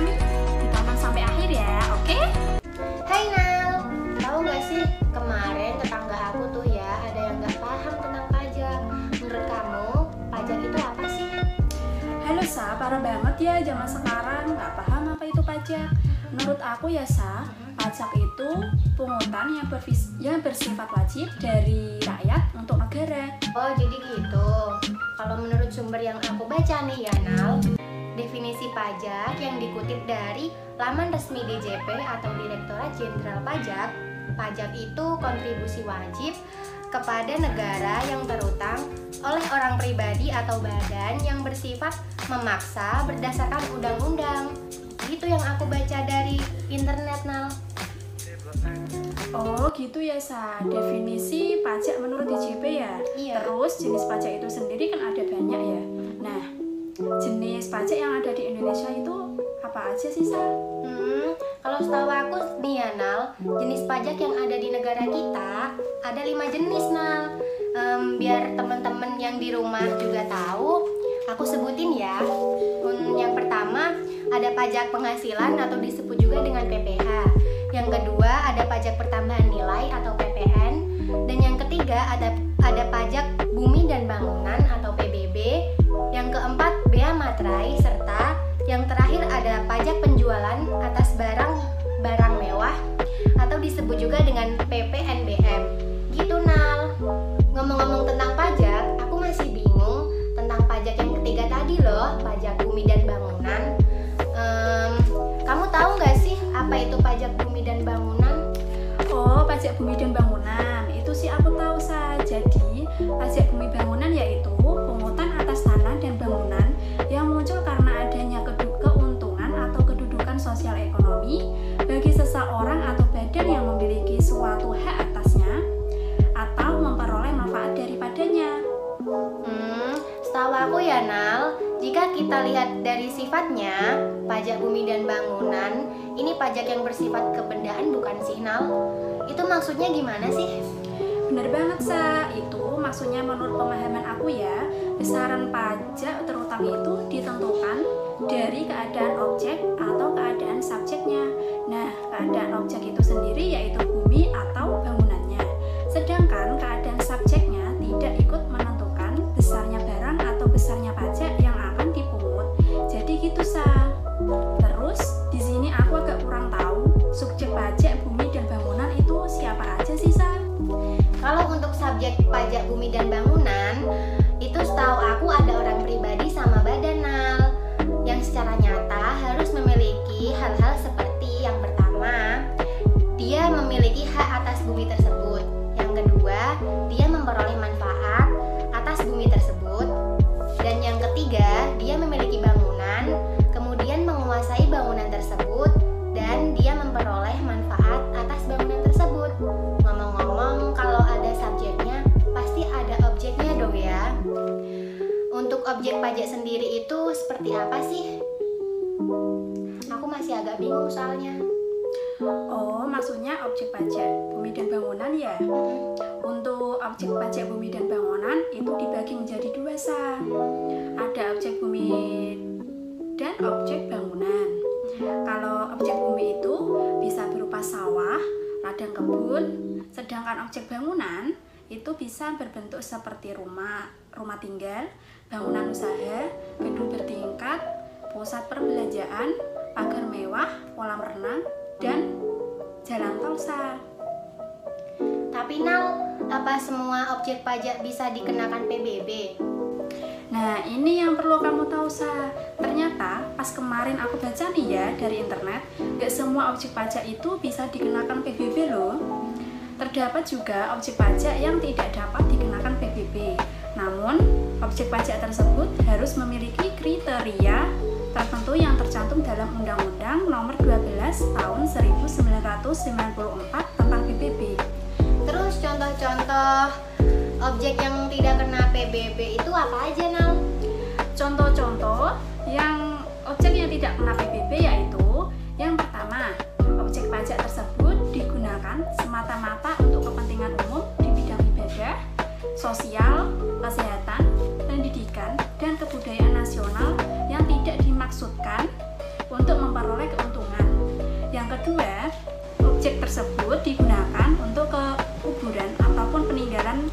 kami. Ditonton sampai akhir ya, oke? Hai Nal, tahu nggak sih kemarin tetangga aku tuh ya ada yang nggak paham tentang pajak. Menurut kamu pajak itu apa sih? Halo Sa, parah banget ya zaman sekarang nggak paham apa itu pajak. Menurut aku ya Sa, pajak itu pungutan yang bersifat wajib dari rakyat untuk negara. Oh jadi gitu. Kalau menurut sumber yang aku baca nih ya Nal, definisi pajak yang dikutip dari laman resmi DJP atau Direktorat Jenderal Pajak, pajak itu kontribusi wajib kepada negara yang terutang oleh orang pribadi atau badan yang bersifat memaksa berdasarkan undang-undang. Itu yang aku baca dari internet Nal. Oh gitu ya Sa, definisi pajak menurut DJP ya. Iya. Terus jenis pajak itu sendiri kan ada banyak ya. Nah, jenis pajak yang ada di Indonesia itu apa aja sih Sa? Kalau setahu aku nih ya Nal, jenis pajak yang ada di negara kita ada 5 jenis Nal. Biar teman-teman yang di rumah juga tahu, aku sebutin ya. Yang pertama ada pajak penghasilan atau disebut juga dengan PPh. Yang kedua ada pajak pertambahan nilai atau PPN. Dan yang ketiga ada pajak bumi dan bangunan atau PBB. Yang keempat bea materai, serta yang terakhir ada pajak penjualan atas barang mewah atau disebut juga dengan PPNBM. Gitu Nal. Ngomong-ngomong tentang pajak, aku masih bingung tentang pajak yang ketiga tadi loh, pajak bumi dan bangunan. Kamu tahu nggak sih apa itu pajak bumi dan bangunan? Oh, pajak bumi dan bangunan. Itu sih aku tahu Sa. Jadi, pajak bumi bangunan yaitu pungutan atas tanah dan bangunan yang muncul karena adanya keuntungan atau kedudukan sosial ekonomi bagi seseorang atau badan yang memiliki suatu hak atasnya atau memperoleh manfaat daripadanya. Setahu aku ya Nal, jika kita lihat dari sifatnya, pajak bumi dan bangunan ini pajak yang bersifat kebendaan bukan sih Nal? Itu maksudnya gimana sih? Bener banget Sa, itu maksudnya menurut pemahaman aku ya, besaran pajak terutang itu ditentukan dari keadaan objek atau keadaan subjeknya. Nah, keadaan objek itu sendiri yaitu bumi atau bangunannya. Sedangkan keadaan subjeknya tidak ikut menentukan besarnya barang atau besarnya pajak yang akan dipungut. Jadi gitu Sa. Terus di sini aku agak kurang tahu subjek pajak bumi dan bangunan itu siapa aja sih Sa? Kalau untuk subjek pajak bumi dan bangunan, itu setahu aku ada orang pribadi sama badan Nal, yang secara nyata harus memiliki hal-hal seperti yang pertama, dia memiliki hak atas bumi tersebut. Yang kedua, dia memperoleh manfaat atas bumi tersebut. Dan yang ketiga, dia memiliki bangunan, kemudian menguasai bangunan tersebut, dan dia memperoleh manfaat atas bangunan tersebut. Ngomong-ngomong, kalau ada subjeknya, pasti ada objeknya dong ya. Untuk objek pajak sendiri itu seperti apa sih? Aku masih agak bingung soalnya. Oh, maksudnya objek pajak bumi dan bangunan ya? Untuk objek pajak bumi dan bangunan itu dibagi menjadi dua Sa. Ada objek bumi dan objek bangunan. Kalau objek bumi itu bisa berupa sawah, ladang kebun, sedangkan objek bangunan itu bisa berbentuk seperti rumah tinggal, bangunan usaha, gedung bertingkat, pusat perbelanjaan, pagar mewah, kolam renang, dan jalan tol Sa. Tapi Nal, apa semua objek pajak bisa dikenakan PBB? Nah, ini yang perlu kamu tahu Sa. Ternyata pas kemarin aku baca nih ya dari internet, gak semua objek pajak itu bisa dikenakan PBB loh. Terdapat juga objek pajak yang tidak dapat dikenakan PBB. Namun, objek pajak tersebut harus memiliki kriteria tertentu yang tercantum dalam Undang-Undang Nomor 12 Tahun 1994 tentang PBB. Terus contoh-contoh objek yang tidak kena PBB itu apa aja Nal? Contoh-contoh objek yang tidak kena PBB yaitu yang pertama, objek pajak tersebut digunakan semata-mata untuk kepentingan umum di bidang ibadah, sosial, kesehatan, pendidikan, dan kebudayaan nasional yang tidak dimaksudkan untuk memperoleh kedua, objek tersebut digunakan untuk kekuburan ataupun peninggalan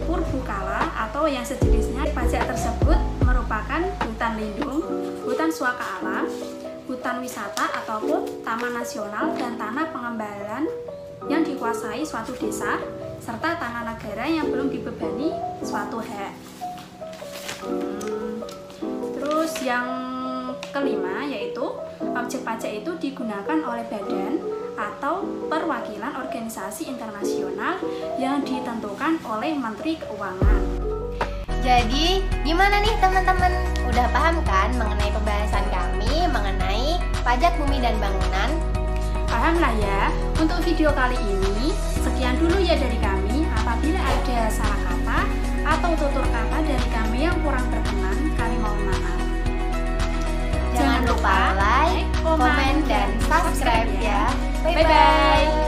purbukala atau yang sejenisnya. Pajak tersebut merupakan hutan lindung, hutan suaka alam, hutan wisata ataupun taman nasional, dan tanah pengembangan yang dikuasai suatu desa, serta tanah negara yang belum dibebani suatu hak. Terus yang kelima yaitu objek pajak itu digunakan oleh badan atau perwakilan organisasi internasional yang ditentukan oleh Menteri Keuangan. Jadi, gimana nih teman-teman? Udah paham kan mengenai pembahasan kami mengenai pajak bumi dan bangunan? Paham lah ya. Untuk video kali ini, sekian dulu ya dari kami. Apabila ada salah kata atau tutur kata dari kami yang kurang berkenan, kami mohon maaf. Jangan lupa like, komen, dan subscribe ya. Bye-bye.